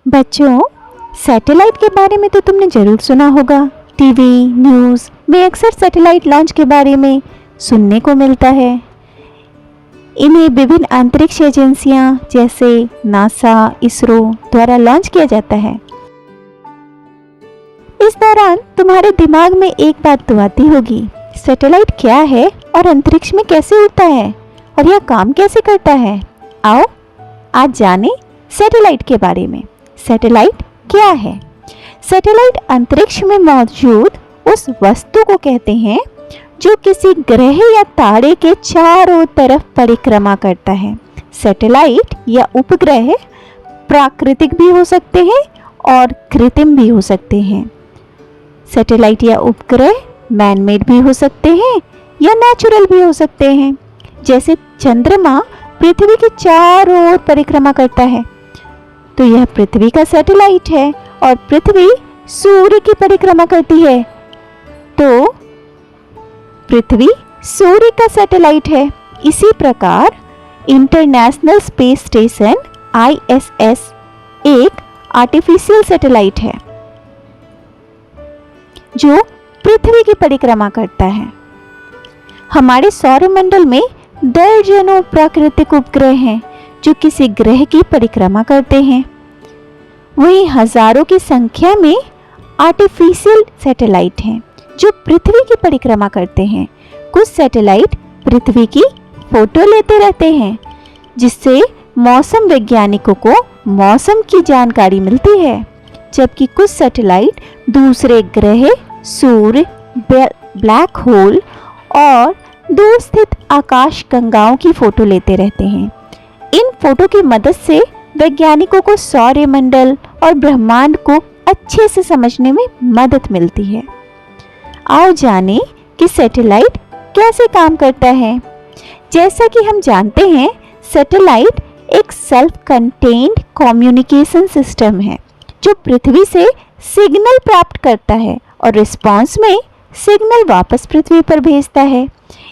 बच्चों, सैटेलाइट के बारे में तो तुमने ज़रूर सुना होगा। टीवी, न्यूज़ में अक्सर सैटेलाइट लॉन्च के बारे में सुनने को मिलता है। इन्हें विभिन्न अंतरिक्ष एजेंसियां जैसे नासा, इसरो द्वारा लॉन्च किया जाता है। इस दौरान तुम्हारे दिमाग में एक बात तो आती होगी, सैटेलाइट क्या है और अंतरिक्ष में कैसे उड़ता है और यह काम कैसे करता है। आओ आज जानें सैटेलाइट के बारे में। सैटेलाइट क्या है? सैटेलाइट अंतरिक्ष में मौजूद उस वस्तु को कहते हैं जो किसी ग्रह या तारे के चारों तरफ परिक्रमा करता है। सैटेलाइट या उपग्रह प्राकृतिक भी हो सकते हैं और कृत्रिम भी हो सकते हैं। सैटेलाइट या उपग्रह मैनमेड भी हो सकते हैं या नेचुरल भी हो सकते हैं। जैसे चंद्रमा पृथ्वी के चारों ओर परिक्रमा करता है तो यह पृथ्वी का सैटेलाइट है, और पृथ्वी सूर्य की परिक्रमा करती है तो पृथ्वी सूर्य का सैटेलाइट है। इसी प्रकार इंटरनेशनल स्पेस स्टेशन ISS एक आर्टिफिशियल सैटेलाइट है जो पृथ्वी की परिक्रमा करता है। हमारे सौरमंडल में दर्जनों प्राकृतिक उपग्रह हैं जो किसी ग्रह की परिक्रमा करते हैं। वहीं हजारों की संख्या में आर्टिफिशियल सैटेलाइट हैं जो पृथ्वी की परिक्रमा करते हैं। कुछ सैटेलाइट पृथ्वी की फोटो लेते रहते हैं जिससे मौसम वैज्ञानिकों को मौसम की जानकारी मिलती है, जबकि कुछ सैटेलाइट दूसरे ग्रह, सूर्य, ब्लैक होल और दूर स्थित आकाश गंगाओं की फोटो लेते रहते हैं। इन फोटो की मदद से वैज्ञानिकों को सौरमंडल और ब्रह्मांड को अच्छे से समझने में मदद मिलती है। आओ जानें कि सैटेलाइट कैसे काम करता है। जैसा कि हम जानते हैं, सैटेलाइट एक सेल्फ कंटेन्ड कम्युनिकेशन सिस्टम है जो पृथ्वी से सिग्नल प्राप्त करता है और रिस्पांस में सिग्नल वापस पृथ्वी पर भेजता है।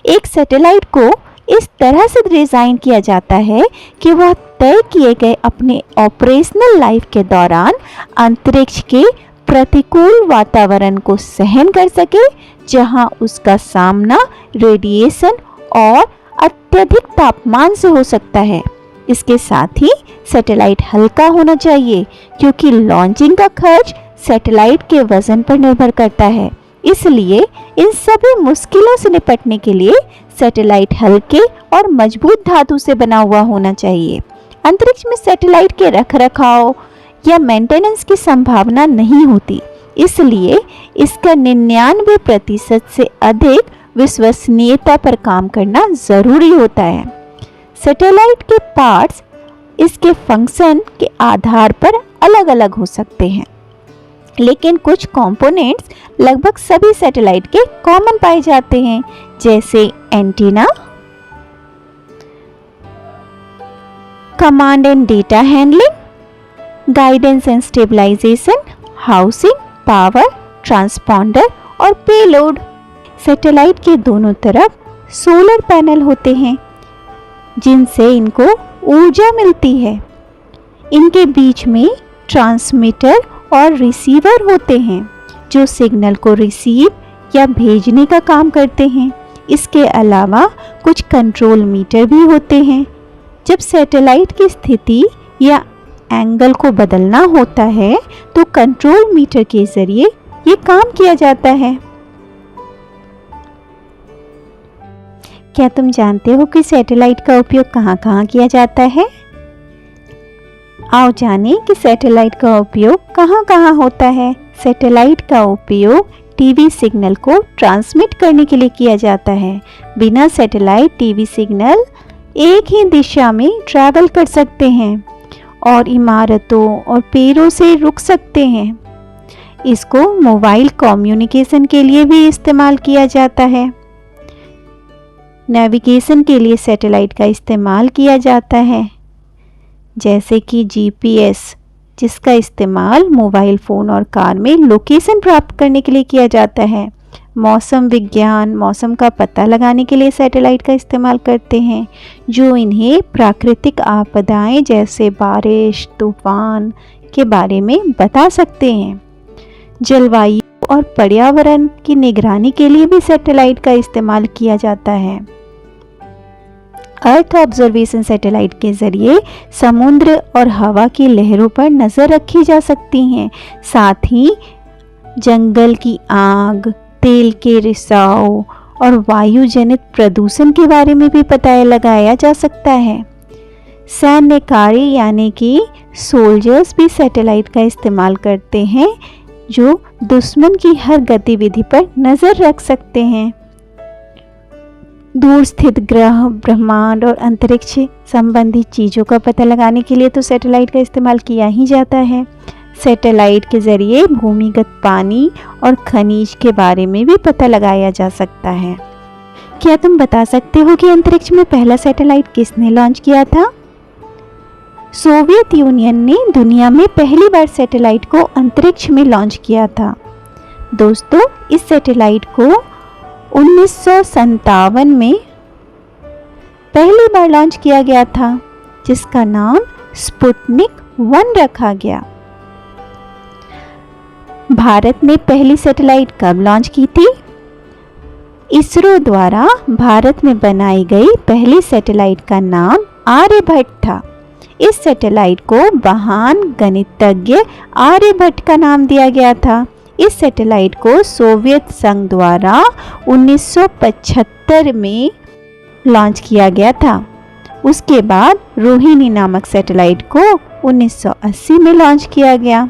एक सैटेलाइट को इस तरह से डिजाइन किया जाता है कि वह तय किए गए अपने ऑपरेशनल लाइफ के दौरान अंतरिक्ष के प्रतिकूल वातावरण को सहन कर सके, जहां उसका सामना रेडिएशन और अत्यधिक तापमान से हो सकता है। इसके साथ ही सैटेलाइट हल्का होना चाहिए क्योंकि लॉन्चिंग का खर्च सैटेलाइट के वजन पर निर्भर करता है। इसलिए इन सभी मुश्किलों से निपटने के लिए सैटेलाइट हल्के और मजबूत धातु से बना हुआ होना चाहिए। अंतरिक्ष में सैटेलाइट के रखरखाव या मेंटेनेंस की संभावना नहीं होती, इसलिए इसका 99% से अधिक विश्वसनीयता पर काम करना जरूरी होता है। सैटेलाइट के पार्ट्स इसके फंक्शन के आधार पर अलग अलग हो सकते हैं, लेकिन कुछ कंपोनेंट्स लगभग सभी सैटेलाइट के कॉमन पाए जाते हैं, जैसे antenna, command and data handling, guidance and stabilization, housing, power, transponder और पेलोड। सैटेलाइट के दोनों तरफ सोलर पैनल होते हैं जिनसे इनको ऊर्जा मिलती है। इनके बीच में ट्रांसमीटर और रिसीवर होते हैं जो सिग्नल को रिसीव या भेजने का काम करते हैं। इसके अलावा कुछ कंट्रोल मीटर भी होते हैं। जब सैटेलाइट की स्थिति या एंगल को बदलना होता है तो कंट्रोल मीटर के जरिए ये काम किया जाता है। क्या तुम जानते हो कि सैटेलाइट का उपयोग कहाँ-कहाँ किया जाता है? आओ जानें कि सैटेलाइट का उपयोग कहाँ-कहाँ होता है। सैटेलाइट का उपयोग टीवी सिग्नल को ट्रांसमिट करने के लिए किया जाता है। बिना सैटेलाइट टीवी सिग्नल एक ही दिशा में ट्रैवल कर सकते हैं और इमारतों और पेड़ों से रुक सकते हैं। इसको मोबाइल कम्युनिकेशन के लिए भी इस्तेमाल किया जाता है। नेविगेशन के लिए सैटेलाइट का इस्तेमाल किया जाता है, जैसे कि GPS, जिसका इस्तेमाल मोबाइल फ़ोन और कार में लोकेशन प्राप्त करने के लिए किया जाता है। मौसम विज्ञान, मौसम का पता लगाने के लिए सैटेलाइट का इस्तेमाल करते हैं, जो इन्हें प्राकृतिक आपदाएं जैसे बारिश, तूफान के बारे में बता सकते हैं। जलवायु और पर्यावरण की निगरानी के लिए भी सैटेलाइट का इस्तेमाल किया जाता है। अर्थ ऑब्जर्वेशन सैटेलाइट के जरिए समुद्र और हवा की लहरों पर नज़र रखी जा सकती हैं। साथ ही जंगल की आग, तेल के रिसाव और वायु जनित प्रदूषण के बारे में भी पता लगाया जा सकता है। सैन्य कार्य यानी कि सोल्जर्स भी सैटेलाइट का इस्तेमाल करते हैं, जो दुश्मन की हर गतिविधि पर नज़र रख सकते हैं। दूर स्थित ग्रह, ब्रह्मांड और अंतरिक्ष संबंधी चीज़ों का पता लगाने के लिए तो सैटेलाइट का इस्तेमाल किया ही जाता है। सैटेलाइट के ज़रिए भूमिगत पानी और खनिज के बारे में भी पता लगाया जा सकता है। क्या तुम बता सकते हो कि अंतरिक्ष में पहला सैटेलाइट किसने लॉन्च किया था? सोवियत यूनियन ने दुनिया में पहली बार सैटेलाइट को अंतरिक्ष में लॉन्च किया था। दोस्तों, इस सैटेलाइट को 1957 में पहली बार लॉन्च किया गया था, जिसका नाम स्पुतनिक 1 रखा गया। भारत ने पहली सैटेलाइट कब लॉन्च की थी? इसरो द्वारा भारत में बनाई गई पहली सैटेलाइट का नाम आर्यभट्ट था। इस सैटेलाइट को महान गणितज्ञ आर्यभट्ट का नाम दिया गया था। इस सैटेलाइट को सोवियत संघ द्वारा 1975 में लॉन्च किया गया था। उसके बाद रोहिणी नामक सैटेलाइट को 1980 में लॉन्च किया गया।